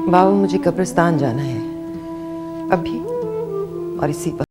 बाबा मुझे कब्रिस्तान जाना है अभी और इसी वक्त।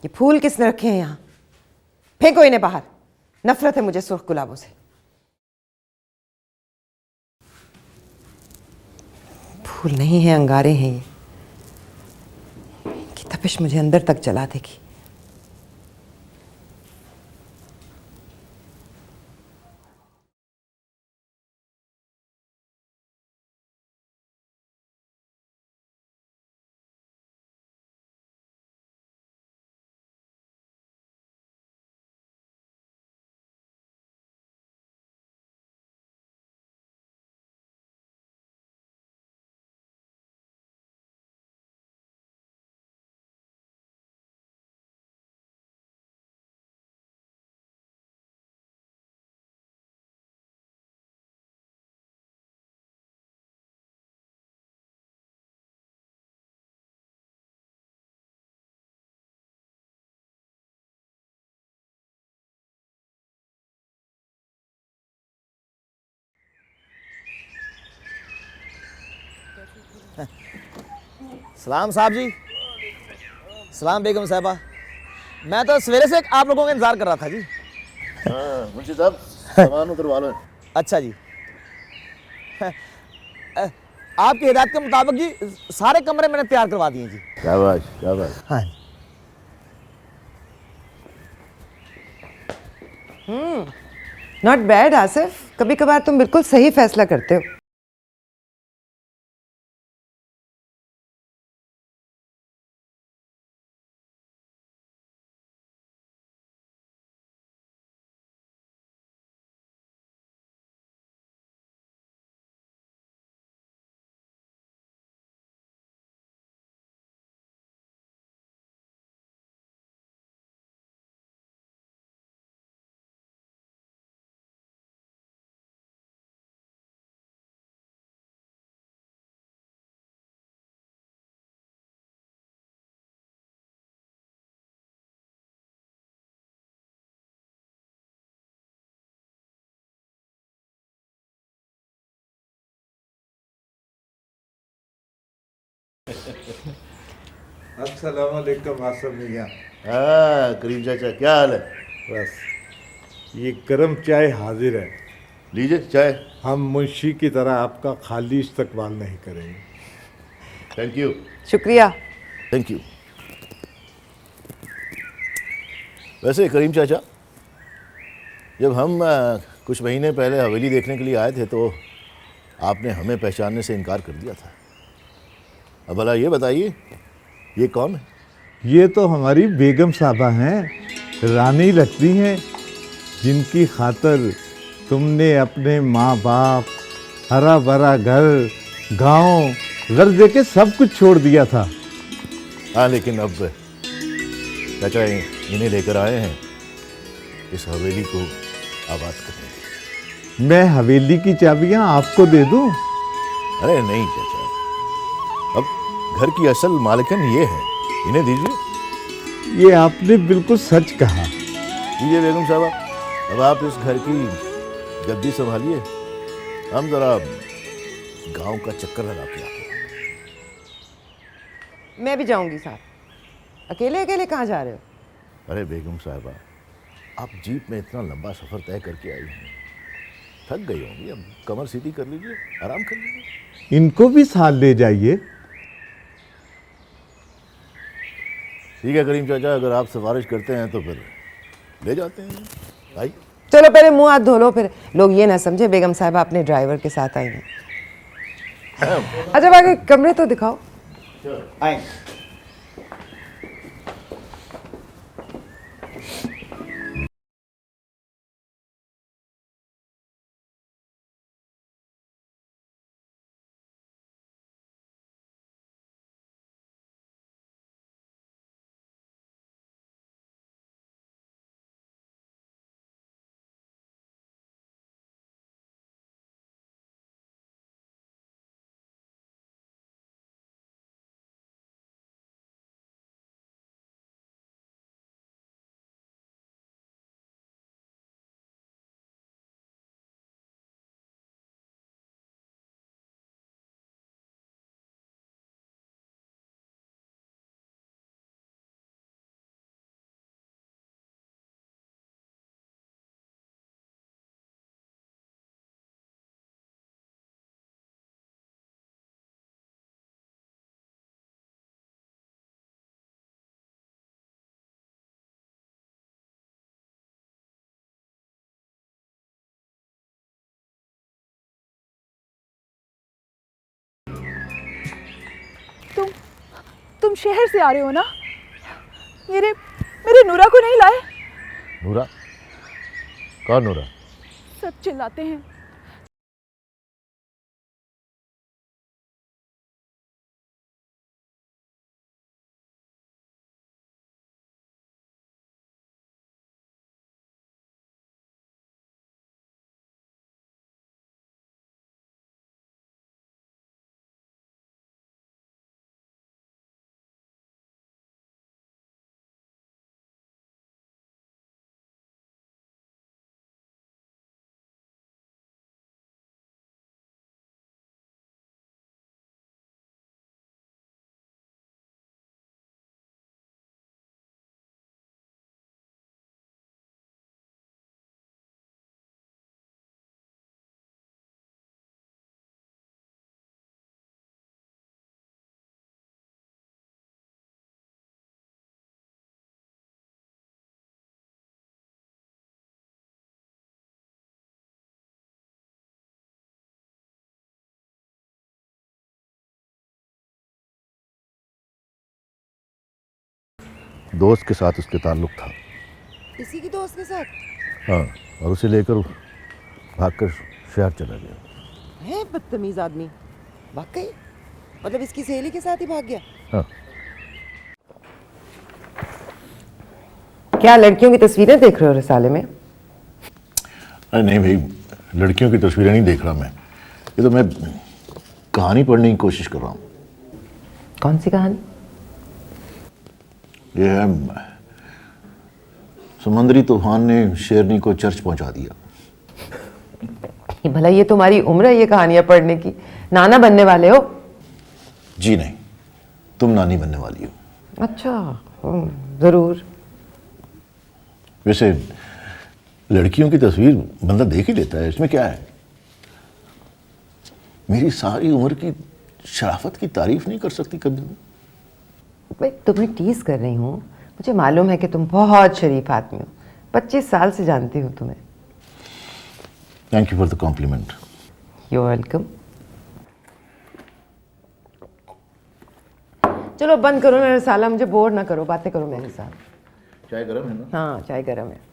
ये फूल किसने रखे हैं यहाँ? फेंको इन्हें बाहर। नफरत है मुझे सुर्ख गुलाबों से। फूल नहीं है, अंगारे हैं ये। कि तपिश मुझे अंदर तक जला देगी। सलाम साहब जी। सलाम बेगम साहबा। मैं तो सवेरे से आप लोगों का इंतजार कर रहा था जी। हाँ मुंशी साहब, सामान उतरवा लो। अच्छा जी। आपकी हिदायत के मुताबिक जी सारे कमरे मैंने तैयार करवा दिए जी। शाबाश शाबाश। हाँ। नॉट बैड आसिफ, कभी कभार तुम बिल्कुल सही फैसला करते हो। अस्सलाम वालेकुम आसफ मियाँ। हाँ करीम चाचा, क्या हाल है? बस ये गर्म चाय हाजिर है। लीजिए चाय। हम मुंशी की तरह आपका खाली इस्तकबाल नहीं करेंगे। Thank you. शुक्रिया। Thank you. वैसे करीम चाचा, जब हम कुछ महीने पहले हवेली देखने के लिए आए थे तो आपने हमें पहचानने से इनकार कर दिया था। अब भला ये बताइए, ये कौन है? ये तो हमारी बेगम साहबा हैं, रानी लगती हैं, जिनकी खातर तुमने अपने माँ बाप, हरा भरा घर, गांव, घर दे के सब कुछ छोड़ दिया था। हाँ, लेकिन अब चाचा इन्हें लेकर आए हैं इस हवेली को आबाद करने के लिए। मैं हवेली की चाबियां आपको दे दूं? अरे नहीं चाचा, अब घर की असल मालिकन ये है, इन्हें दीजिए। ये आपने बिल्कुल सच कहा। लीजिए बेगम साहबा, अब आप इस घर की गद्दी संभालिए, हम जरा गांव का चक्कर लगा के आते हैं। मैं भी जाऊंगी साथ। अकेले अकेले कहाँ जा रहे हो? अरे बेगम साहबा, आप जीप में इतना लंबा सफ़र तय करके आई हैं, थक गई होंगी, अब कमर सीधी कर लीजिए, आराम कर लीजिए। इनको भी साथ ले जाइए। ठीक है करीम चाचा, अगर आप सिफारिश करते हैं तो फिर ले जाते हैं भाई। चलो पहले मुंह हाथ धो लो, फिर लोग ये ना समझे बेगम साहिबा अपने ड्राइवर के साथ आई हैं। अच्छा बाकी कमरे तो दिखाओ। आए। तुम शहर से आ रहे हो ना? मेरे मेरे नूरा को नहीं लाए? नूरा? कौन नूरा? सब चिल्लाते हैं। दोस्त के साथ उसके ताल्लुक था। इसी की दोस्त के साथ? हाँ, और उसे लेकर भागकर शहर चला गया। है बदतमीज आदमी, वाकई। मतलब इसकी सहेली के साथ ही भाग गया? हाँ। क्या लड़कियों की तस्वीरें देख रहे हो रिसाले में? अरे नहीं भाई, लड़कियों की तस्वीरें नहीं देख रहा मैं, ये तो मैं कहानी पढ़ने की कोशिश कर रहा हूँ। कौन सी कहानी? ये है, समुद्री तूफान ने शेरनी को चर्च पहुंचा दिया। ये भला ये तुम्हारी उम्र है ये कहानियां पढ़ने की? नाना बनने वाले हो? जी नहीं, तुम नानी बनने वाली हो। अच्छा, जरूर। वैसे लड़कियों की तस्वीर बंदा देख ही लेता है, इसमें क्या है? मेरी सारी उम्र की शराफत की तारीफ नहीं कर सकती कभी? मैं तुम्हें टीज कर रही हूँ, मुझे मालूम है कि तुम बहुत शरीफ आदमी हो, 25 साल से जानती हूँ तुम्हें। Thank you for the compliment. You welcome. चलो बंद करो ना रसाला, मुझे बोर ना करो, बातें करो मेरे साथ। चाय गर्म है ना? हाँ चाय गर्म है।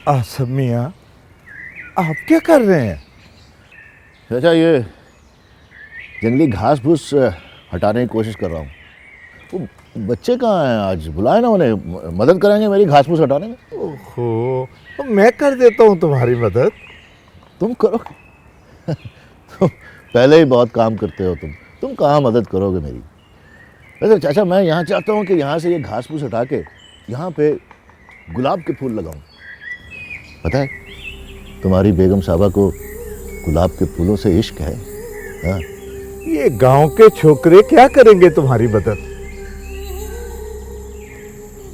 आसफ मियाँ, आप क्या कर रहे हैं? चाचा ये जंगली घास फूस हटाने की कोशिश कर रहा हूँ। वो बच्चे कहाँ हैं? आज बुलाए ना उन्हें, मदद करेंगे मेरी घास फूस हटाने में। ओहो, तो मैं कर देता हूँ तुम्हारी मदद। तुम करो तुम पहले ही बहुत काम करते हो। तुम कहाँ मदद करोगे मेरी? वैसे चाचा मैं यहाँ चाहता हूँ कि यहाँ से ये घास फूस हटा के यहाँ पे गुलाब के फूल लगाऊं। पता है तुम्हारी बेगम साहबा को गुलाब के फूलों से इश्क है। हाँ। ये गांव के छोकरे क्या करेंगे तुम्हारी मदद?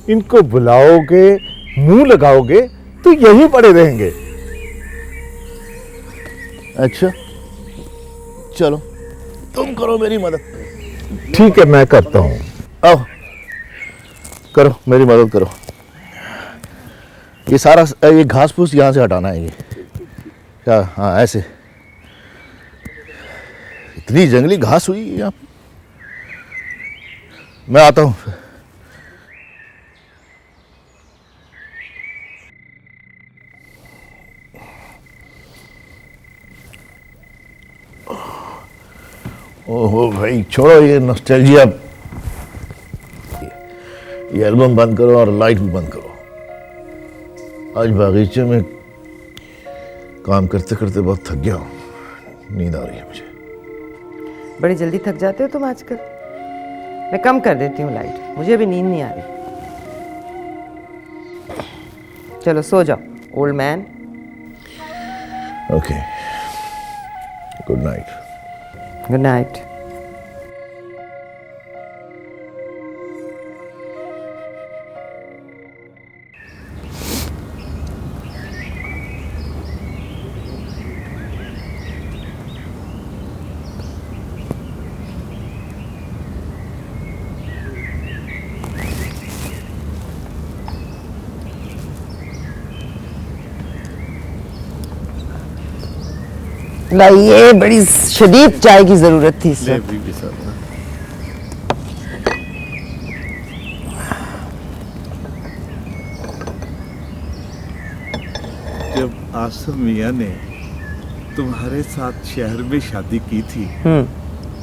इनको बुलाओगे, मुंह लगाओगे तो यहीं पड़े रहेंगे। अच्छा चलो तुम करो मेरी मदद। ठीक है, मैं करता हूँ। आओ करो मेरी मदद करो। ये सारा ये घास फूस यहाँ से हटाना है। ये क्या? हाँ ऐसे। इतनी जंगली घास हुई यहाँ पे। मैं आता हूँ। ओहो भाई छोड़ो ये नॉस्टैल्जिया। ये एल्बम बंद करो और लाइट भी बंद करो। आज बागीचे में काम करते करते बहुत थक गया हूँ, नींद आ रही है मुझे। बड़ी जल्दी थक जाते हो तुम आजकल। मैं कम कर देती हूँ लाइट, मुझे भी नींद नहीं आ रही। चलो सो जाओ old man. Okay good night. Good night. लाइए, बड़ी शदीद चाय की जरूरत थी इस वक्त। जब आसफ मियाँ ने तुम्हारे साथ शहर में शादी की थी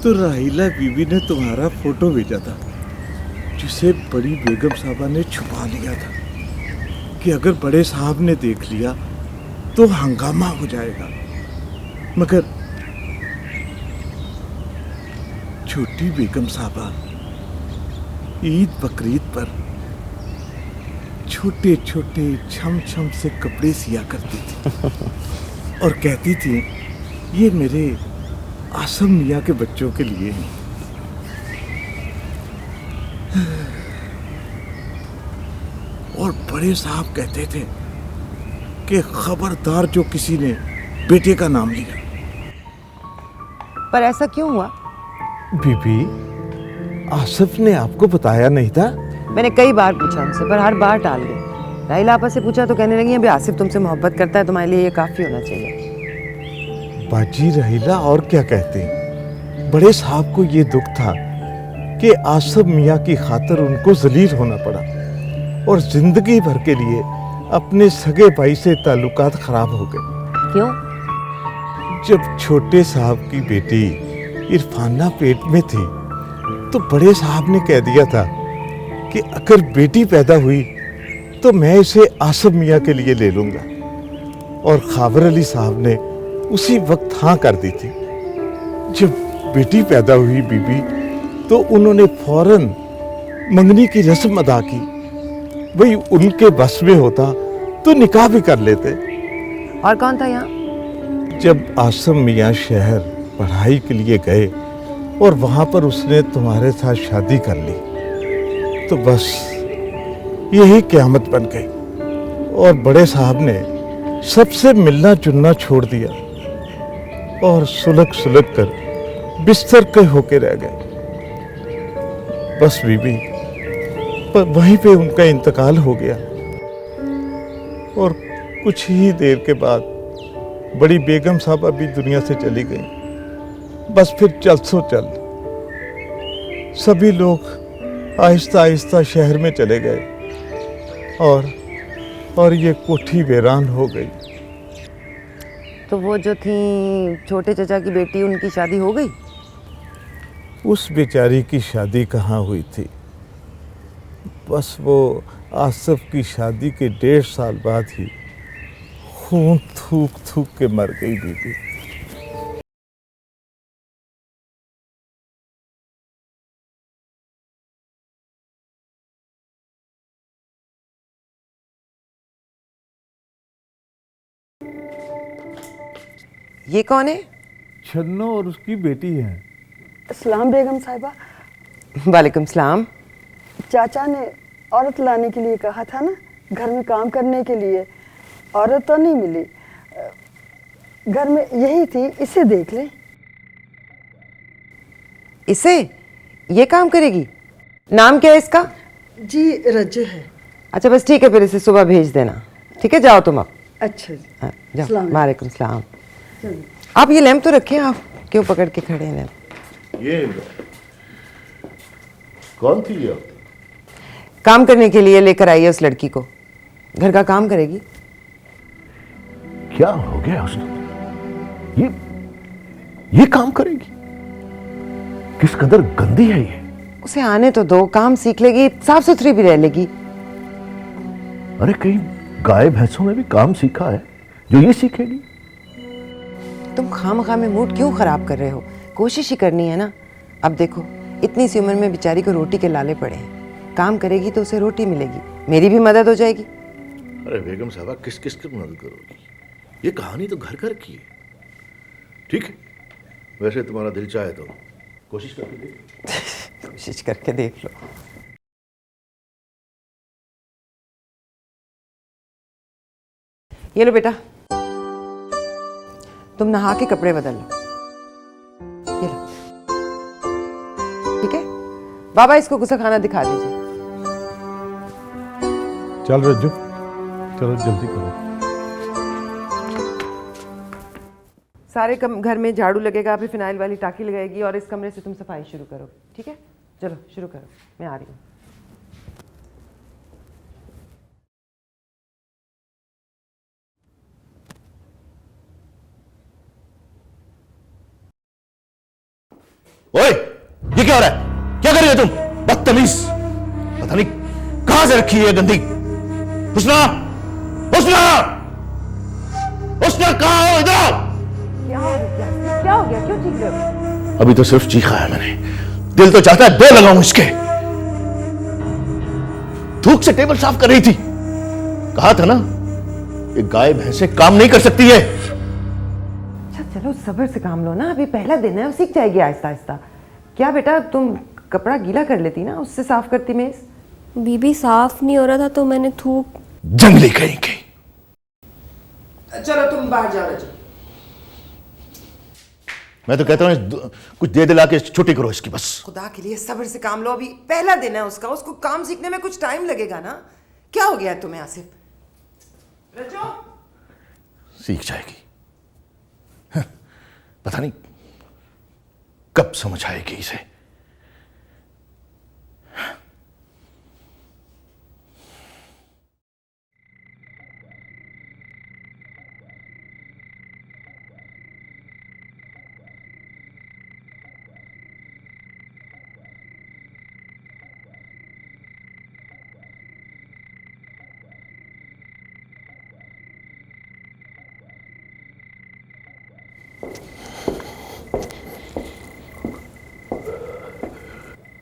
तो राहिला बीबी ने तुम्हारा फोटो भेजा था, जिसे बड़ी बेगम साहबा ने छुपा लिया था कि अगर बड़े साहब ने देख लिया तो हंगामा हो जाएगा। मगर छोटी बेगम साहबा ईद बकरीद पर छोटे छोटे छम छम से कपड़े सिया करती थी और कहती थी ये मेरे आसम मियाँ के बच्चों के लिए हैं। और बड़े साहब कहते थे कि खबरदार जो किसी ने बेटे का नाम लिया। पर ऐसा क्यों हुआ? बीबी, आसिफ ने आपको बताया नहीं था? मैंने कई बार पूछा उनसे, पर हर बार टाल गए। राहिला आपा से पूछा तो कहने लगी अभी आसिफ तुमसे मोहब्बत करता है, तुम्हारे लिए ये काफी होना चाहिए। बाजी राहिला और क्या कहते? बड़े साहब को ये दुख था कि आसिफ मियाँ की खातिर उनको जलील होना पड़ा और जिंदगी भर के लिए अपने सगे भाई से ताल्लुकात खराब हो गए। क्यों? जब छोटे साहब की बेटी इरफाना पेट में थी तो बड़े साहब ने कह दिया था कि अगर बेटी पैदा हुई तो मैं इसे आसिफ मियाँ के लिए ले लूंगा, और खाबर अली साहब ने उसी वक्त हाँ कर दी थी। जब बेटी पैदा हुई बीबी तो उन्होंने फौरन मंगनी की रस्म अदा की। वही उनके बस में होता तो निकाह भी कर लेते। और कौन था यहाँ? जब आसम मियाँ शहर पढ़ाई के लिए गए और वहां पर उसने तुम्हारे साथ शादी कर ली, तो बस यही क़यामत बन गई। और बड़े साहब ने सबसे मिलना जुलना छोड़ दिया और सुलग सुलग कर बिस्तर के होके रह गए। बस बीबी, पर वहीं पे उनका इंतकाल हो गया। और कुछ ही देर के बाद बड़ी बेगम साहबा भी दुनिया से चली गई। बस फिर चल सो चल, सभी लोग आहिस्ता आहिस्ता शहर में चले गए और ये कोठी वीरान हो गई। तो वो जो थी छोटे चाचा की बेटी, उनकी शादी हो गई? उस बेचारी की शादी कहाँ हुई थी। बस वो आसफ की शादी के 1.5 साल बाद ही खून थूक थूक के मर गई बीबी। ये कौन है? छन्नो और उसकी बेटी है। सलाम बेगम साहिबा। वालेकुम सलाम। चाचा ने औरत लाने के लिए कहा था ना, घर में काम करने के लिए। औरत तो नहीं मिली, घर में यही थी, इसे देख ले। इसे? ये काम करेगी? नाम क्या है इसका? जी रज्जू है। अच्छा बस ठीक है, फिर इसे सुबह भेज देना। ठीक है, जाओ तुम अब। अच्छा जी। हाँ, जाओ। सलाम। वालेकुम सलाम। आप ये लैंप तो रखें, आप क्यों पकड़ के खड़े हैं? ये कौन थी ये? काम करने के लिए लेकर आई है उस लड़की को, घर का काम करेगी। क्या हो गया उसने? ये काम करेगी? किस कदर गंदी है ये। उसे आने तो दो, काम सीख लेगी, साफ सुथरी भी रह लेगी। अरे कहीं गाय भैंसों में भी काम सीखा है जो ये सीखेगी? तुम खामखा में मूड क्यों खराब कर रहे हो? कोशिश ही करनी है ना। अब देखो, इतनी सी उम्र में बेचारी को रोटी के लाले पड़े हैं। काम करेगी तो उसे रोटी मिलेगी, मेरी भी मदद हो जाएगी। अरे बेगम साहबा, किस किस की मदद करोगी? ये कहानी तो घर घर की है। ठीक है, वैसे तुम्हारा दिल चाहे तो कोशिश करके देख। कोशिश करके देख लो। ये लो बेटा, तुम नहा के कपड़े बदल लो। ये लो, ठीक है? बाबा इसको गुस्सा खाना दिखा दीजिए। चल रज्जू, चलो जल्दी करो। सारे घर में झाड़ू लगेगा, फिर फिनाइल वाली टाकी लगाएगी और इस कमरे से तुम सफाई शुरू करो। ठीक है, चलो शुरू करो, मैं आ रही हूँ। ओए, ये क्या हो रहा है? क्या कर रही हो तुम? बदतमीज! पता नहीं कहां से रखी है गंदी। हुस्ना, हुस्ना, हुस्ना कहां हो? इधर आओ। क्या हो गया? क्या हो गया? क्यों चीख रहे हो? अभी तो सिर्फ चीखा है मैंने, दिल तो चाहता है 2 लगाऊं इसके। थूक से टेबल साफ कर रही थी। कहा था ना, ये गाय भैंसे काम नहीं कर सकती है। अच्छा चलो, सब्र से काम लो ना, अभी पहला दिन है, सीख जाएगी आहिस्ता आहिस्ता। क्या बेटा, तुम कपड़ा गीला कर लेती ना, उससे साफ करती मेज। बीबी साफ नहीं हो रहा था तो मैंने थूक। जंगली कहीं की। चलो तुम बाहर जाओ। मैं तो कहता हूँ कुछ दे दिला के छुट्टी करो इसकी बस। खुदा के लिए सब्र से काम लो, अभी पहला दिन है उसका, उसको काम सीखने में कुछ टाइम लगेगा ना। क्या हो गया तुम्हें आसिफ? रजो, सीख जाएगी। हाँ, पता नहीं कब समझ आएगी इसे।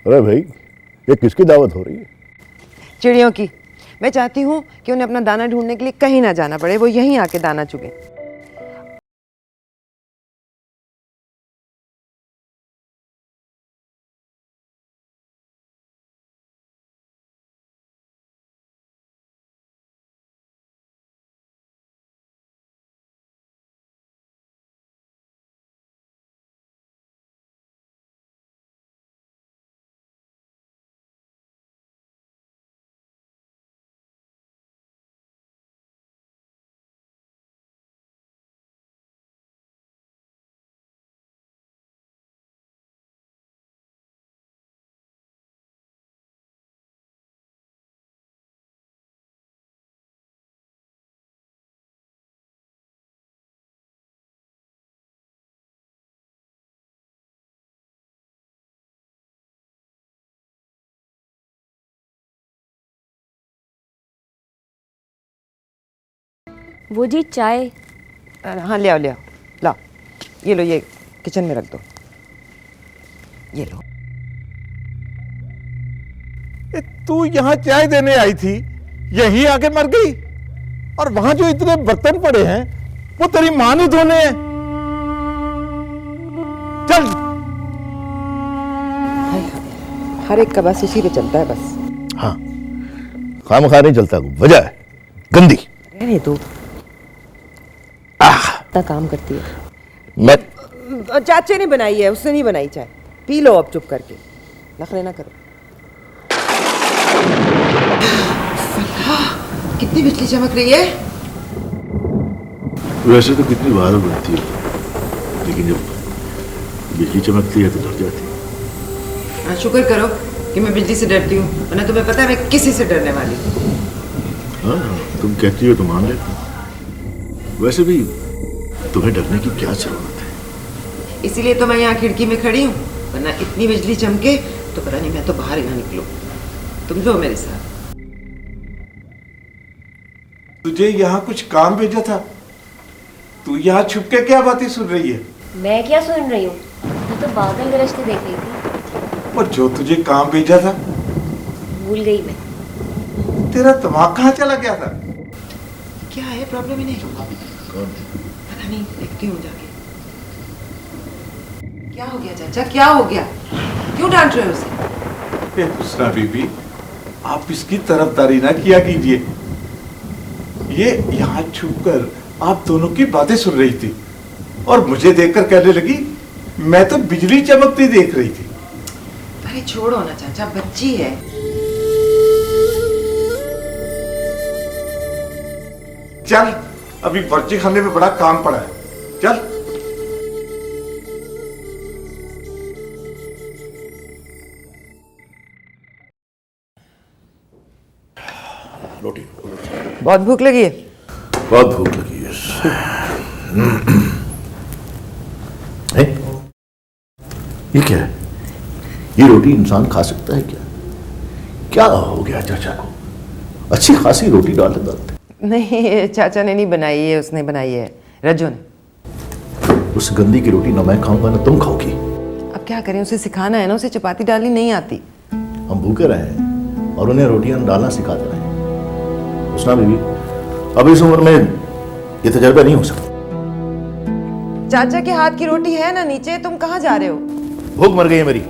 अरे भाई, ये किसकी दावत हो रही है? चिड़ियों की। मैं चाहती हूँ कि उन्हें अपना दाना ढूंढने के लिए कहीं ना जाना पड़े, वो यहीं आके दाना चुगे। वो जी चाय। हाँ ले आओ ले आओ, लाओ ये लो, ये किचन में रख दो, ये लो। तू यहाँ चाय देने आई थी, यहीं आके मर गई? और वहां जो इतने बर्तन पड़े हैं वो तेरी माँ ने धोने हैं। चल। हर एक का बस इसी पे चलता है बस। हाँ, खामखा नहीं चलता, वजह है गंदी। रहने दो, इतना काम करती है। मैं चाचे ने बनाई है, उसने नहीं बनाई चाय। पी लो अब चुप करके, नखरे ना करो। कितनी बिजली चमक रही है। वैसे तो कितनी बार बनती है, लेकिन जब बिजली चमकती है तो डर जाती है। हाँ, शुक्र करो कि मैं बिजली से डरती हूँ, वरना तुम्हें पता है मैं किसी से डरने वाली हूँ। हाँ, तुम कहती हो तो मान लेती हूँ। वैसे भी तुम्हें डरने की क्या जरूरत है? इसीलिए तो मैं यहाँ खिड़की में खड़ी हूँ, वरना इतनी बिजली चमके तो पता नहीं मैं तो बाहर ही ना निकलूं। तुम जो मेरे साथ। तुझे यहाँ कुछ काम भेजा था, तू यहाँ छुप के क्या बातें सुन रही है? मैं क्या सुन रही हूँ, मैं तो बादल गरजते देख रही थी। और जो तुझे काम भेजा था भूल गई मैं। तेरा दिमाग कहाँ चला गया था? क्या है प्रॉब्लम? ही नहीं पता नहीं, देखती हूँ जाके। क्या हो गया चाचा, क्या हो गया? क्यों डांट रहे हो उसे? हुस्ना बीबी, आप इसकी तरफदारी ना किया कीजिए। ये यहाँ छुपकर आप दोनों की बातें सुन रही थी और मुझे देखकर कहने लगी मैं तो बिजली चमकती देख रही थी। अरे छोड़ो ना चाचा, बच्ची है। चल, अभी बर्ची खाने में बड़ा काम पड़ा है, चल। रोटी। बहुत भूख लगी है। बहुत भूख लगी है। हैं? ये क्या है? ये रोटी इंसान खा सकता है क्या? क्या हो गया चाचा को? अच्छी खासी रोटी डालते डालते। नहीं, ये चाचा ने नहीं बनाई है, उसने बनाई है, रज्जू ने। उस गंदी की रोटी ना मैं खाऊंगा ना तुम खाओगी। अब क्या करें, उसे सिखाना है ना, उसे चपाती डालनी नहीं आती। हम भूखे रहे हैं और उन्हें रोटियां डालना सिखाते रहे। हुस्ना बीबी, अब इस उम्र में ये तजर्बा नहीं हो सकता। चाचा के हाथ की रोटी है ना नीचे, तुम कहाँ जा रहे हो? भूख मर गई है मेरी।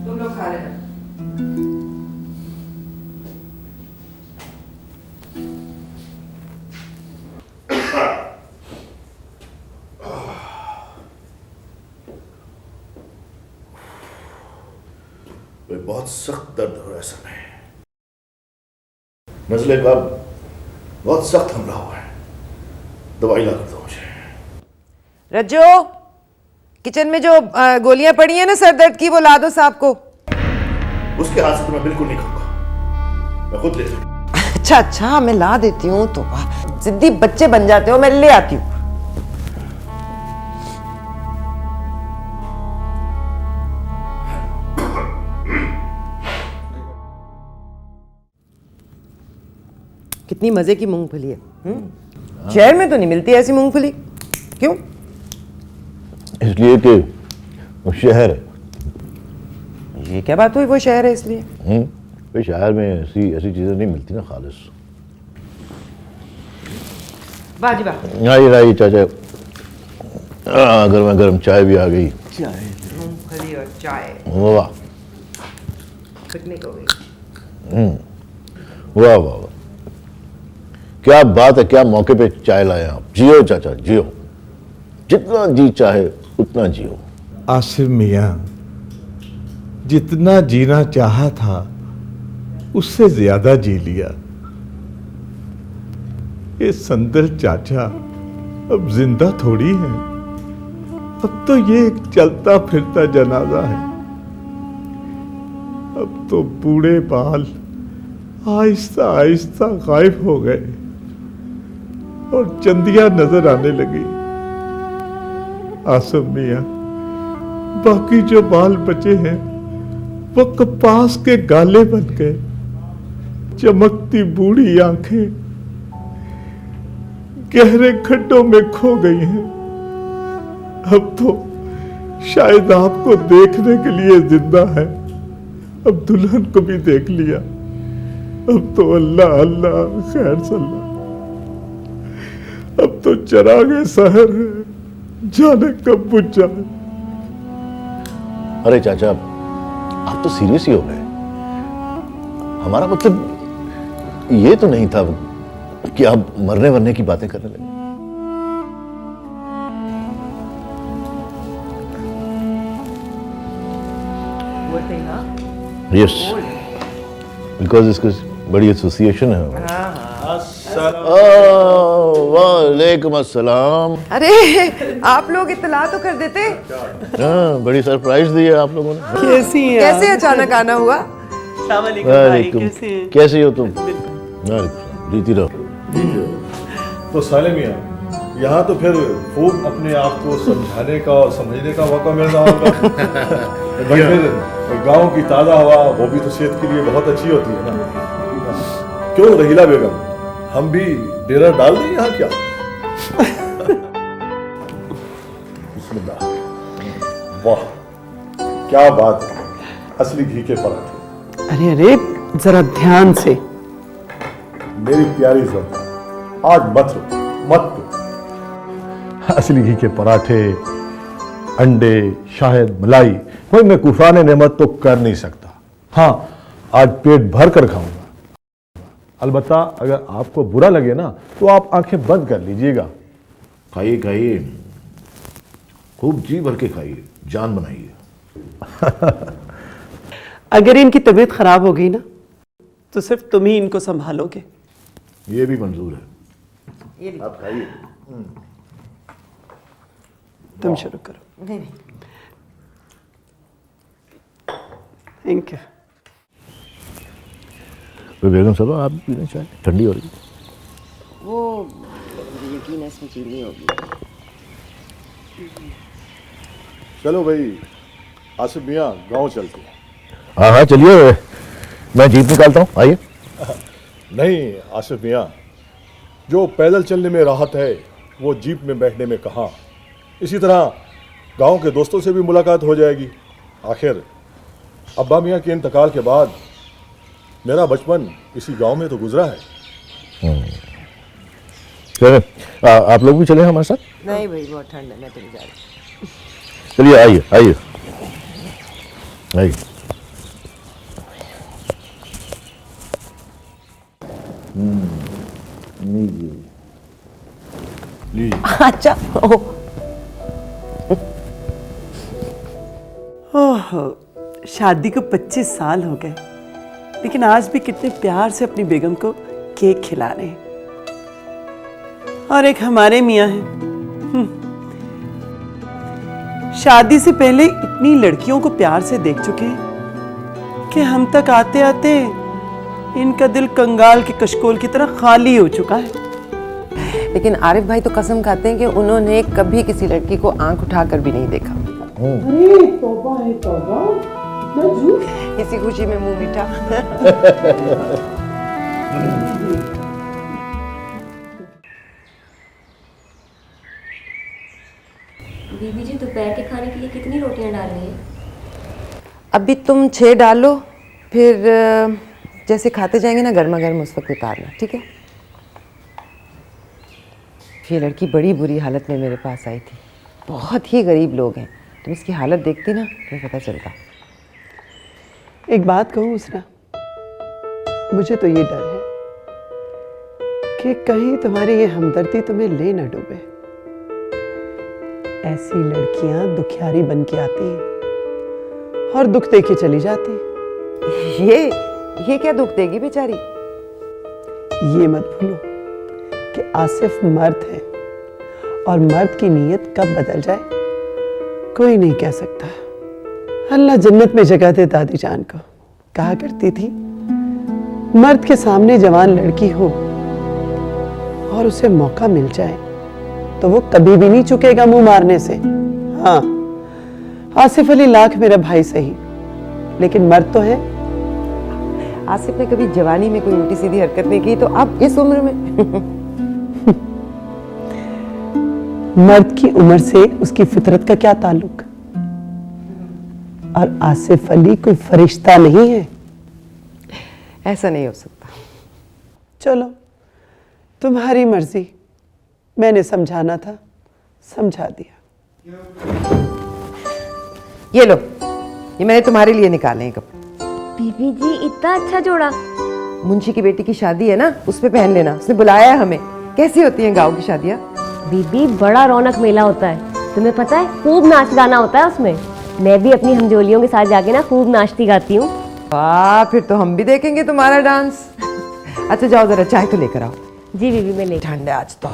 तुम लोग खा रहे हो? बहुत सख्त दर्द हो रहा है सर में। नज़ले का बहुत सख्त हमला हुआ है, दवाई ला कर दो मुझे। रज्जो, किचन में जो गोलियां पड़ी हैं ना सर दर्द की, वो ला दो साहब को। उसके हाथ से तो मैं बिल्कुल नहीं खाऊंगा, मैं खुद ले लूंगा। अच्छा अच्छा, मैं ला देती हूँ। तो जिद्दी बच्चे बन जाते हो, मैं ले आती हूँ। कितनी मजे की मूंगफली है। शहर में तो नहीं मिलती ऐसी मूंगफली, क्यों? इसलिए कि वो शहर है। ये क्या बात हुई, वो शहर है इसलिए? भाई शहर में ऐसी ऐसी चीज़ें नहीं मिलती ना खालिस। बाजी बा आई चाचा, गर्मा गर्म चाय भी आ गई। मूंगफली और चाय, वाह पिकनिक हो गई। वाह वाह, क्या बात है, क्या मौके पे चाय लाए आप। जियो चाचा जियो, जितना जी चाहे उतना जियो। आसिफ मियाँ, जितना जीना चाहा था उससे ज्यादा जी लिया। ये संदल चाचा अब जिंदा थोड़ी है, अब तो ये एक चलता फिरता जनाजा है। अब तो बूढ़े बाल आहिस्ता आहिस्ता गायब हो गए और चंदियां नजर आने लगी। आसिफ मियाँ, बाकी जो बाल बचे हैं वो कपास के गाले बन गए, चमकती बूढ़ी आंखें गहरे खड्डों में खो गई हैं। अब तो शायद आपको देखने के लिए जिंदा है, अब दुल्हन को भी देख लिया। अब तो अल्लाह अल्लाह खैर सल्ला, अब तो चरागे सहर है, जाने कब बुझ जाए। अरे चाचा, आप तो सीरियस ही हो गए। हमारा मतलब ये तो नहीं था कि आप मरने वरने की बातें करने लगे। यस, बिकॉज इसकी बड़ी एसोसिएशन है। वालेकुम अस्सलाम। अरे आप लोग इत्तला तो कर देते। हाँ, बड़ी सरप्राइज दी है आप लोगों ने। कैसी हैं कैसे अचानक आना हुआ? वालेकुम, कैसे हो तुम? वालेकुम, जीती रहो। तो साले मियाँ, यहाँ तो फिर खूब अपने आप को समझाने का और समझने का मौका मिल रहा होगा। भाई फिर गांव की ताज़ा हवा, वो भी तो सेहत के लिए बहुत अच्छी होती है ना। क्यों रहीला बेगम, हम भी डेरा डाल दें यहाँ क्या? बिस्मिल्लाह। वाह क्या बात है, असली घी के पराठे। अरे अरे जरा ध्यान से। मेरी प्यारी ज़ोता, आज मत रो, मत रो। असली घी के पराठे, अंडे, शायद मलाई, कोई मैं कुफराने नेमत तो कर नहीं सकता। हाँ, आज पेट भर कर खाऊंगा। अलबत्ता अगर आपको बुरा लगे ना तो आप आंखें बंद कर लीजिएगा। खाइए खाइए, खूब जी भर के खाइए, जान बनाइए। अगर इनकी तबीयत खराब हो गई ना तो सिर्फ तुम ही इनको संभालोगे। ये भी मंजूर है, आप खाइए। तुम शुरू करो। नहीं नहीं, थैंक यू। तो बेगम साहब, आप भी पीना चाहें? ठंडी हो रही है। वो यकीन है इसमें चीनी होगी। चलो भाई आसिफ मियाँ, गांव चलते हैं। हाँ हाँ चलिए, मैं जीप निकालता हूँ, आइए। नहीं आसिफ मियाँ, जो पैदल चलने में राहत है वो जीप में बैठने में कहाँ। इसी तरह गांव के दोस्तों से भी मुलाकात हो जाएगी। आखिर अब्बा मियाँ के इंतकाल के बाद मेरा बचपन इसी गांव में तो गुजरा है। चलिए, आप लोग भी चले हमारे साथ। नहीं भाई, बहुत ठंड है, मैं तो नहीं जा रही। चलिए आइए आइए आइए। अच्छा ओह, शादी को 25 साल हो गए, लेकिन आज भी कितने प्यार से अपनी बेगम को केक खिला रहे हैं। और एक हमारे मियाँ हैं, शादी से पहले इतनी लड़कियों को प्यार से देख चुके हैं कि हम तक आते आते इनका दिल कंगाल के कशकोल की तरह खाली हो चुका है। लेकिन आरिफ भाई तो कसम खाते हैं कि उन्होंने कभी किसी लड़की को आंख उठाकर भी नहीं देखा। अरे तौबा है तौबा, मैं झूठ। इसी खुशी में मुंह मीठा। बीबी जी दोपहर के खाने के लिए कितनी रोटियां डाल रही हैं? अभी तुम 6 डालो, फिर जैसे खाते जाएंगे ना गर्मा गर्म उस वक्त उतारना, ठीक है? ये लड़की बड़ी बुरी हालत में मेरे पास आई थी। बहुत ही गरीब लोग हैं। तुम इसकी हालत देखती ना तो पता चलता। एक बात कहूँ उसना, मुझे तो ये डर है कि कहीं तुम्हारी ये हमदर्दी तुम्हें ले न डूबे। ऐसी लड़कियां दुखियारी बन के आती हैं और दुख दे के चली जाती हैं। ये क्या दुख देगी बेचारी? ये मत भूलो कि आसिफ मर्द है और मर्द की नीयत कब बदल जाए कोई नहीं कह सकता। अल्लाह जन्नत में जगह दे दादी जान को। कहा करती थी, मर्द के सामने जवान लड़की हो और उसे मौका मिल जाए तो वो कभी भी नहीं चुकेगा मुंह मारने से। हाँ, आसिफ अली लाख मेरा भाई सही, लेकिन मर्द तो है। आसिफ ने कभी जवानी में कोई उल्टी सीधी हरकत नहीं की, तो अब इस उम्र में मर्द की उम्र से उसकी फितरत का क्या ताल्लुक? और आसिफ अली कोई फरिश्ता नहीं है। ऐसा नहीं हो सकता। चलो तुम्हारी मर्जी, मैंने समझाना था, समझा दिया। ये लो, ये मैंने तुम्हारे लिए निकाले हैं कपड़े। बीबी जी इतना अच्छा जोड़ा। मुंशी की बेटी की शादी है ना, उस पे पहन लेना। उसने बुलाया है हमें। कैसी होती हैं गांव की शादियाँ? बीबी बड़ा रौनक मेला होता है, तुम्हें पता है? खूब नाच गाना होता है उसमें। मैं भी अपनी हमजोलियों के साथ जाके ना खूब नाचती गाती हूँ। वाह, फिर तो हम भी देखेंगे तुम्हारा डांस। अच्छा जाओ जरा चाय तो लेकर आओ। जी बीबी, मैं ले। ठंड है आज तो।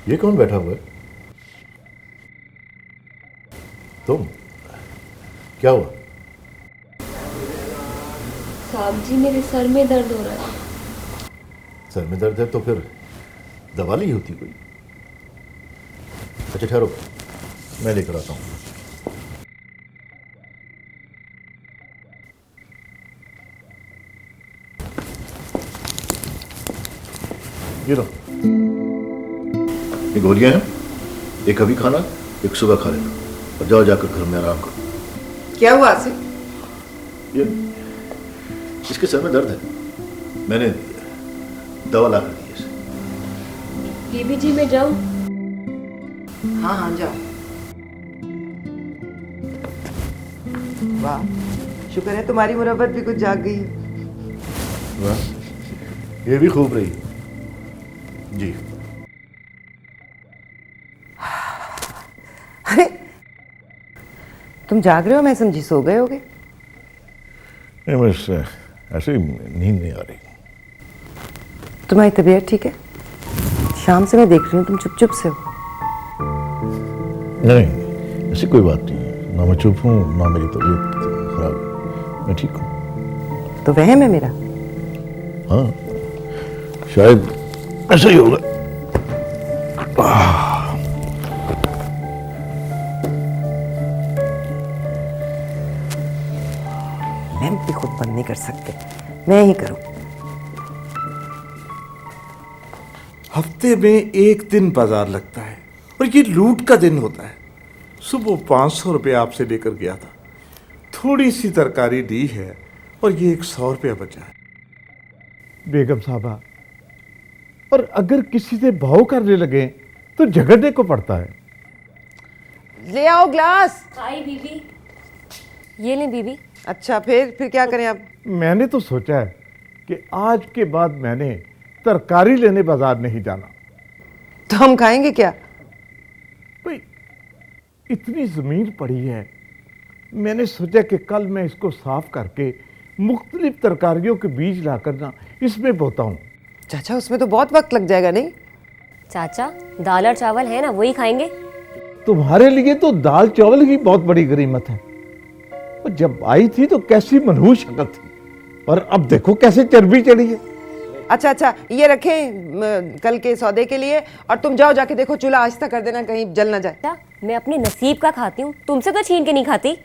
ये कौन बैठा हुआ है? तुम? क्या हुआ? साहब जी मेरे सर में दर्द हो रहा है। सर में दर्द है तो फिर दवा ली होती कोई। अच्छा ठहरो, मैं लेकर आता हूँ। ये लो, ये गोलियां हैं। एक अभी खाना, एक सुबह खा लेना, और जाओ जाकर घर में आराम करो। क्या हुआ आसिफ? ये इसके सर में दर्द है, मैंने दवा ला कर दी है इसे। बीबी जी मैं जाऊं? हाँ हाँ जाओ। वाह, शुक्र है तुम्हारी मुरब्बत भी कुछ जाग गई है। वाह, ये भी खूब रही जी। अरे तुम जाग रहे हो, मैं समझी सो गए होगे। नहीं, बस ऐसे ही नींद नहीं आ रही। तुम्हारी तबीयत ठीक है? शाम से मैं देख रही हूँ तुम चुप चुप से हो। नहीं, ऐसी कोई बात नहीं है। ना मैं चुप हूँ, ना मेरी तबीयत खराब है। मैं ठीक हूँ। तो वहम है मेरा? हाँ, शायद ऐसा ही होगा। लैंप भी खुद बंद नहीं कर सकते, मैं ही करूं। हफ्ते में एक दिन बाजार लगता है और ये लूट का दिन होता है। सुबह 500 रुपये आपसे लेकर गया था, थोड़ी सी तरकारी दी है और ये 100 रुपया बचा है। बेगम साहबा, और अगर किसी से भाव करने लगे तो झगड़ने को पड़ता है। ले आओ ग्लास। हाय बीबी। ये ले बीबी। अच्छा, फिर क्या करें अब? मैंने तो सोचा है कि आज के बाद मैंने तरकारी लेने बाजार नहीं जाना। तो हम खाएंगे क्या? भाई, इतनी जमीन पड़ी है, मैंने सोचा कि कल मैं इसको साफ करके मुख्तलिफ तरकारियों के बीज लाकर ना इसमें बोता हूँ। चाचा, उसमें तो बहुत वक्त लग जाएगा नहीं? चाचा, दाल और चावल है ना, वही खाएंगे। तुम्हारे लिए तो दाल चावल की बहुत बड़ी गनीमत है। और जब आई थी तो कैसी मनहूस शक्ल थी, और अब देखो कैसे चर्बी चढ़ी है। अच्छा, ये रखें कल के सौदे के लिए। और तुम जाओ, जाके देखो चूल्हा आहिस्ता कर देना, कहीं जल ना जाए। क्या मैं अपने नसीब का खाती हूँ, तुमसे तो छीन के नहीं खाती।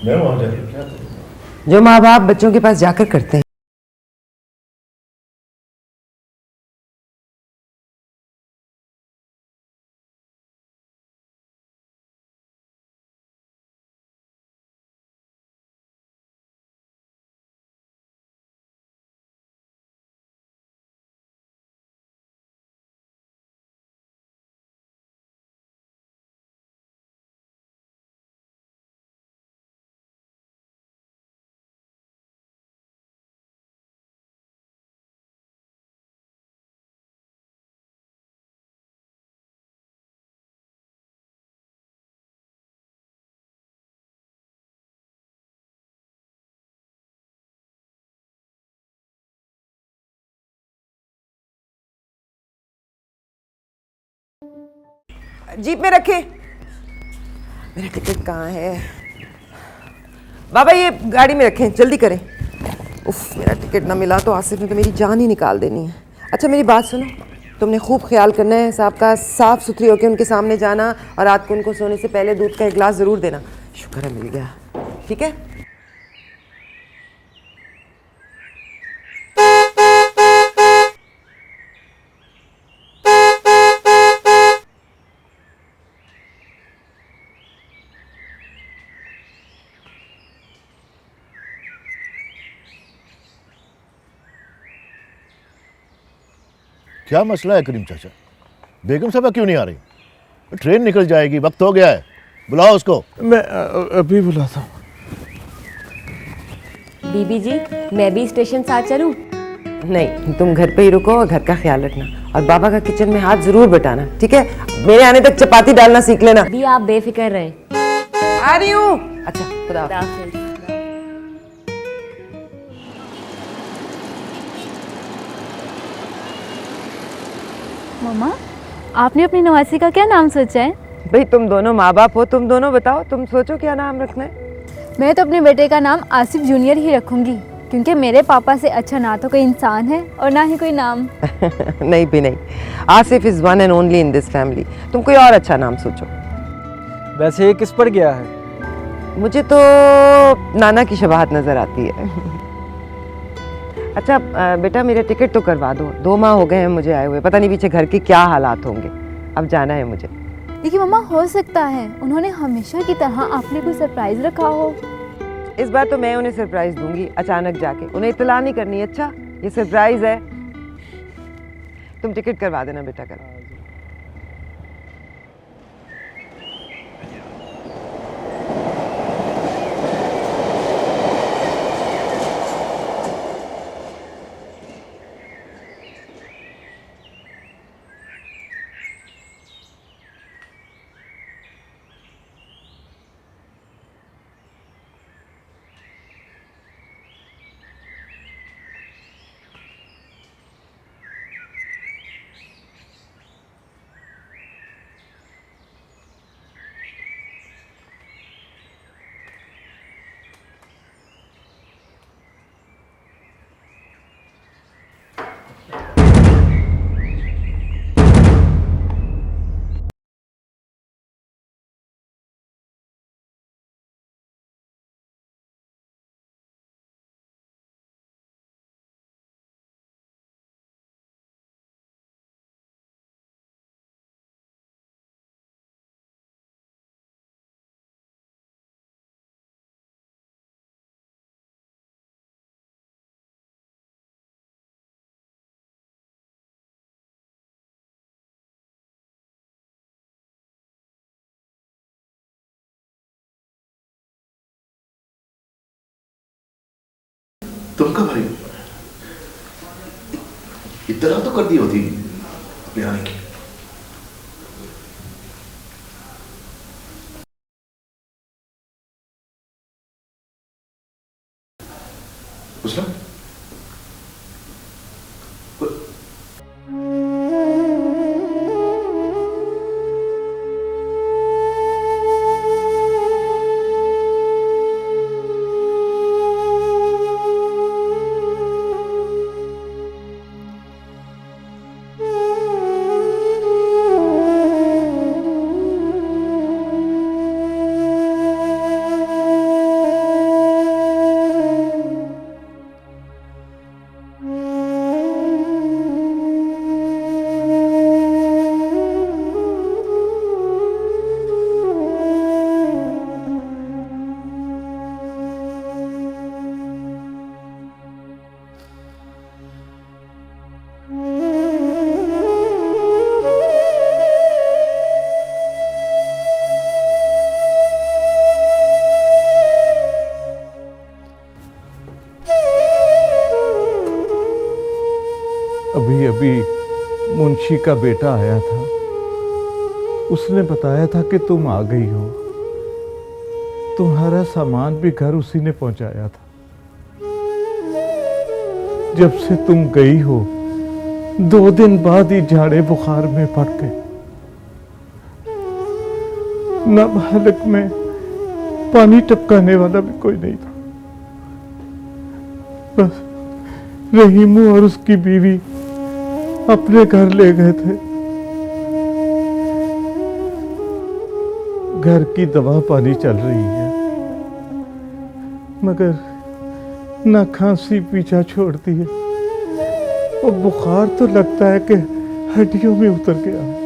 मैं वहां जाके क्या करूं? जो माँ बाप बच्चों के पास जाकर करते हैं। जीप में रखे। मेरा टिकट कहाँ है? बाबा, ये गाड़ी में रखें, जल्दी करें। उफ, मेरा टिकट ना मिला तो आसिफ ने तो मेरी जान ही निकाल देनी है। अच्छा, मेरी बात सुनो, तुमने खूब ख्याल करना है साहब का, साफ सुथरी होकर उनके सामने जाना, और रात को उनको सोने से पहले दूध का एक गिलास ज़रूर देना। शुक्र है मिल गया, ठीक है? क्या मसला है करीम चाचा? बेगम साहबा क्यों नहीं आ रही? ट्रेन निकल जाएगी, वक्त हो गया है, बुलाओ उसको। मैं अभी बुलाता हूँ। बीबी जी, मैं भी स्टेशन साथ चलूं? नहीं, तुम घर पे ही रुको और घर का ख्याल रखना, और बाबा का किचन में हाथ जरूर बटाना, ठीक है? मेरे आने तक चपाती डालना सीख लेना। अभी आप बेफिक्र रहें। आ रही हूँ। अच्छा, खुदा हाफिज़। हाफिज़। मम्मा, आपने अपनी नवासी का क्या नाम सोचा है? भाई, तुम दोनों माँ बाप हो, तुम दोनों बताओ, तुम सोचो क्या नाम रखना है। मैं तो अपने बेटे का नाम आसिफ जूनियर ही रखूंगी, क्योंकि मेरे पापा से अच्छा ना तो कोई इंसान है और ना ही कोई नाम। नहीं भी नहीं, Asif is one and only in this family. तुम कोई और अच्छा नाम सोचो। वैसे ये किस पर गया है? मुझे तो नाना की शबाहत नजर आती है। अच्छा बेटा, मेरा टिकट तो करवा दो, 2 माह हो गए हैं मुझे आए हुए, पता नहीं पीछे घर के क्या हालात होंगे। अब जाना है मुझे। देखिए मम्मा, हो सकता है उन्होंने हमेशा की तरह आपने कोई सरप्राइज रखा हो। इस बार तो मैं उन्हें सरप्राइज दूंगी, अचानक जाके, उन्हें इत्तला नहीं करनी। अच्छा, ये सरप्राइज है। तुम टिकट करवा देना बेटा कल। तुम कब आई? इतना तो कर दी होती अपने आने की। उसने अभी अभी मुंशी का बेटा आया था, उसने बताया था कि तुम आ गई हो। तुम्हारा सामान भी घर उसी ने पहुंचाया था। जब से तुम गई हो 2 दिन बाद ही झाड़े बुखार में पड़ गए। नाबालिग में पानी टपकाने वाला भी कोई नहीं था। बस रहीमू और उसकी बीवी अपने घर ले गए थे। घर की दवा पानी चल रही है, मगर ना खांसी पीछा छोड़ती है और बुखार तो लगता है कि हड्डियों में उतर गया है।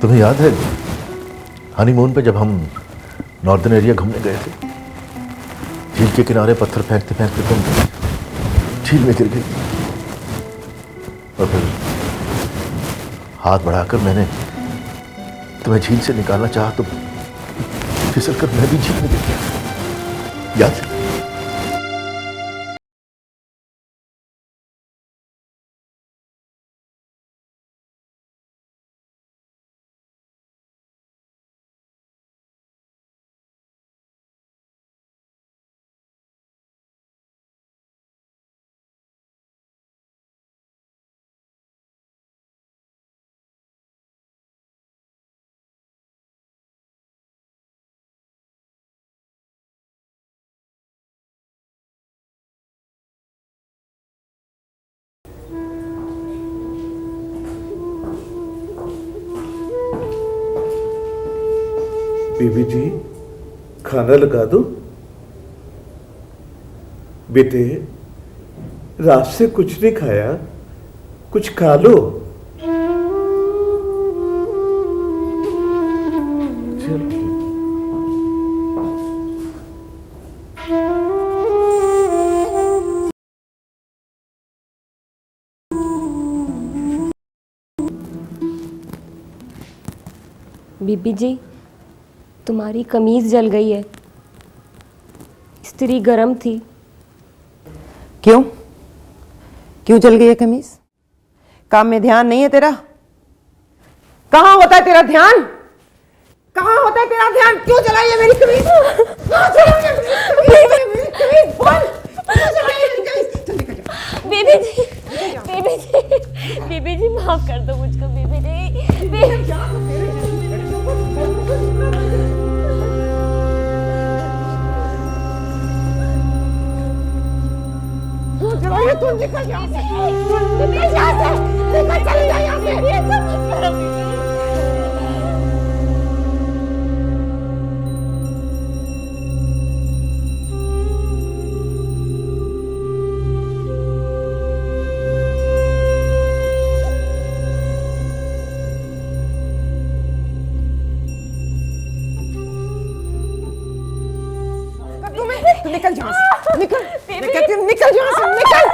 तुम्हें याद है हनीमून पे जब हम नॉर्दर्न एरिया घूमने गए थे, झील के किनारे पत्थर फेंकते फेंकते तुम झील में गिर गई और फिर हाथ बढ़ाकर मैंने तुम्हें झील से निकालना चाहा तो फिसल कर मैं भी झील में गिर गया, याद है? बीबी जी, खाना लगा दो। बेटे, रात से कुछ नहीं खाया, कुछ खा लो। चलो। बीबी जी, तुम्हारी कमीज जल गई है। इस्त्री गरम थी। क्यों? क्यों जल गई है कमीज? काम में ध्यान नहीं है तेरा? कहाँ होता है तेरा ध्यान? कहाँ होता है तेरा ध्यान? क्यों जलाई है मेरी कमीज? कहाँ जलाई है मेरी कमीज? बोल! क्यों जलाई है मेरी कमीज? चल निकल जा। बीबी जी, बीबी जी, बीबी जी माफ कर दो मुझको। बीबी जी, तू निकल यहाँ से, निकल यहाँ से, निकल चली जा यहाँ से। तू निकल यहाँ से, निकल। मैं कहती हूँ निकल यहाँ से, निकल।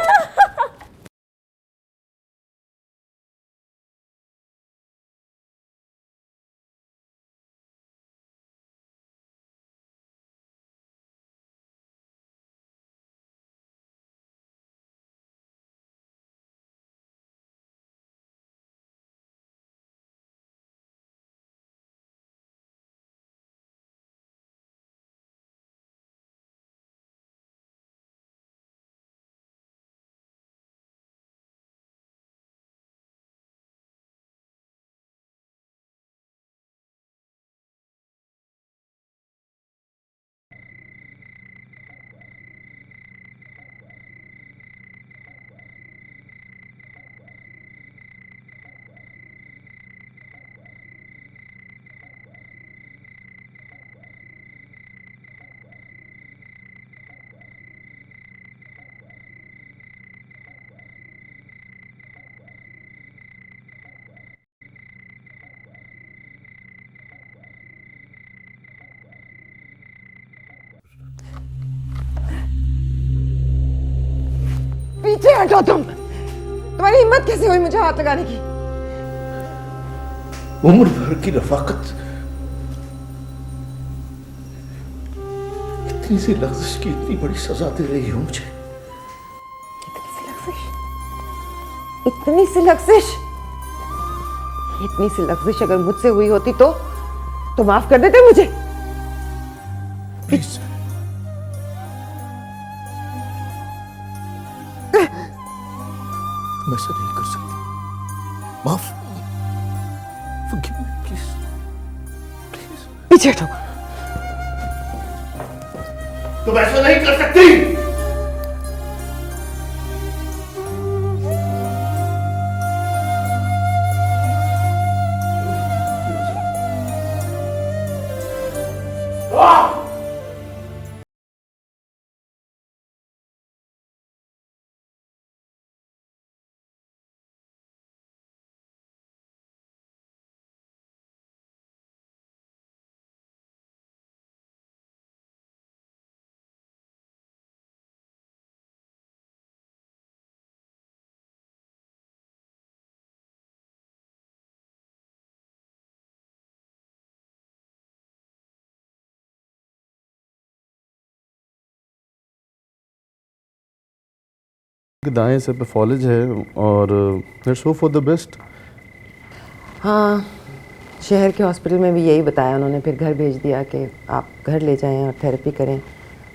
पीछे हटो तुम। तुम्हारी हिम्मत कैसे हुई मुझे हाथ लगाने की? उम्र भर की रफाकत, इतनी सी लफ्ज़ की इतनी बड़ी सजा दे रही हो मुझे। इतनी सी लफ्ज़िश, इतनी सी लफ्ज़िश अगर मुझसे हुई होती तो माफ कर देते मुझे। प्लीज। तुम ऐसा नहीं कर सकती। माफ, forgive me, please. Please. पीछे हटो। तुम ऐसा नहीं कर सकती। दाएं सर पे फॉलेज है और let's hope for the best. हाँ, शहर के हॉस्पिटल में भी यही बताया उन्होंने, फिर घर भेज दिया कि आप घर ले जाएं और थेरेपी करें।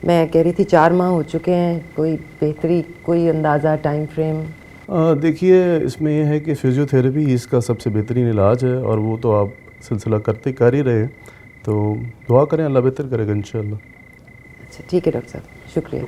मैं कह रही थी 4 माह हो चुके हैं, कोई बेहतरी, कोई अंदाज़ा, टाइम फ्रेम? देखिए, इसमें यह है कि फिजियोथेरेपी इसका सबसे बेहतरीन इलाज है और वो तो आप सिलसिला करते कर ही रहे, तो दुआ करें अल्लाह बेहतर करेगा इंशाल्लाह। अच्छा ठीक है डॉक्टर साहब, शुक्रिया।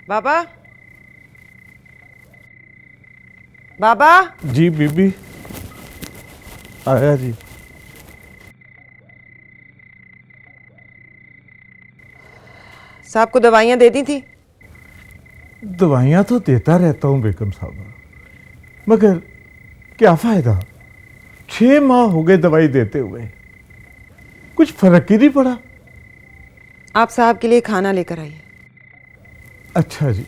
बाबा, बाबा। जी बीबी, आया जी। साहब को दवाइयाँ दे दी थी? दवाइयाँ तो देता रहता हूँ बेगम साहबा, मगर क्या फ़ायदा। 6 माह हो गए दवाई देते हुए, कुछ फर्क ही नहीं पड़ा। आप साहब के लिए खाना लेकर आइए। अच्छा जी।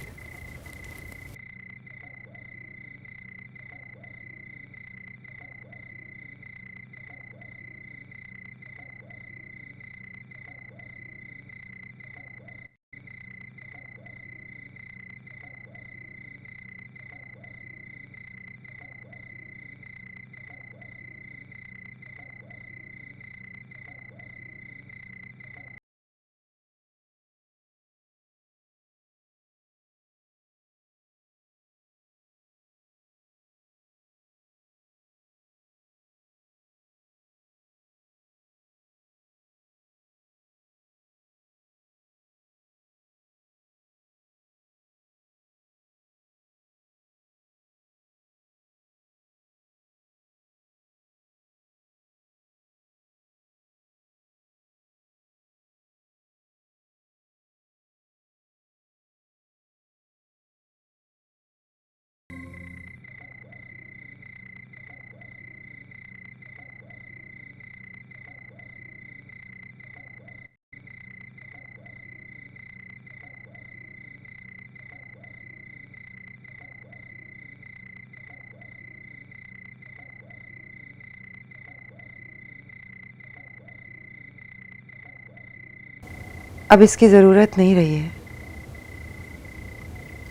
अब इसकी ज़रूरत नहीं रही है।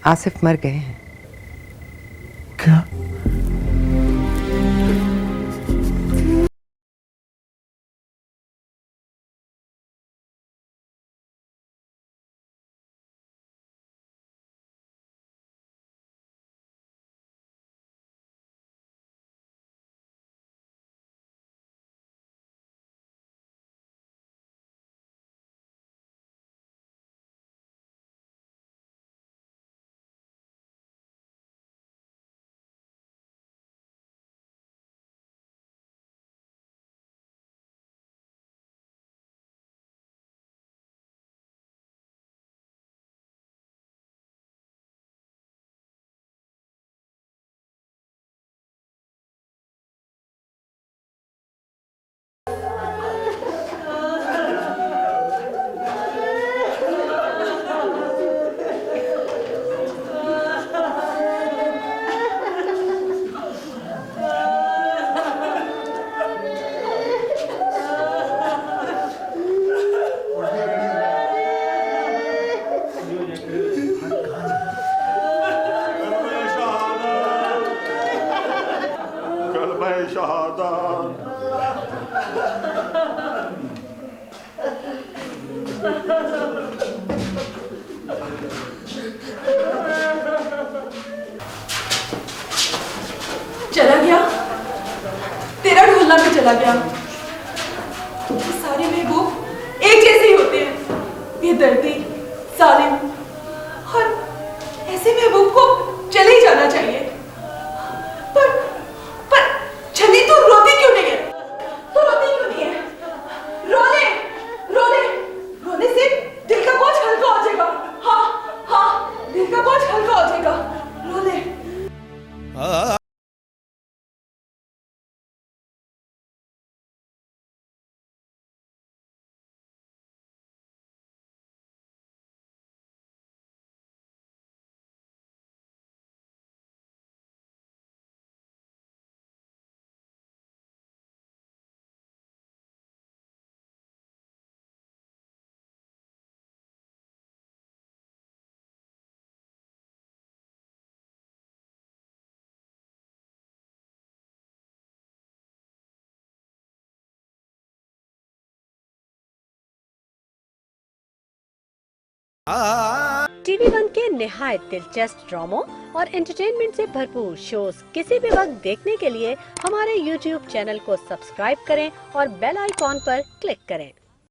आसिफ मर गए हैं। क्या? चला गया, तेरा ढोलना भी चला गया। ये सारे महबूब एक जैसे ही होते हैं, ये दर्दी, जालिम, और ऐसे महबूब को चले ही जाना चाहिए। पर छनी तू रोती क्यों नहीं है? तू रोती क्यों नहीं है? रोने से दिल का बोझ हल्का हो जाएगा। हाँ, दिल का बोझ हल्का हो जाएगा। रोने। TV1 के निहायत दिलचस्प ड्रामों और एंटरटेनमेंट से भरपूर शोज किसी भी वक्त देखने के लिए हमारे YouTube चैनल को सब्सक्राइब करें और बेल आइकॉन पर क्लिक करें।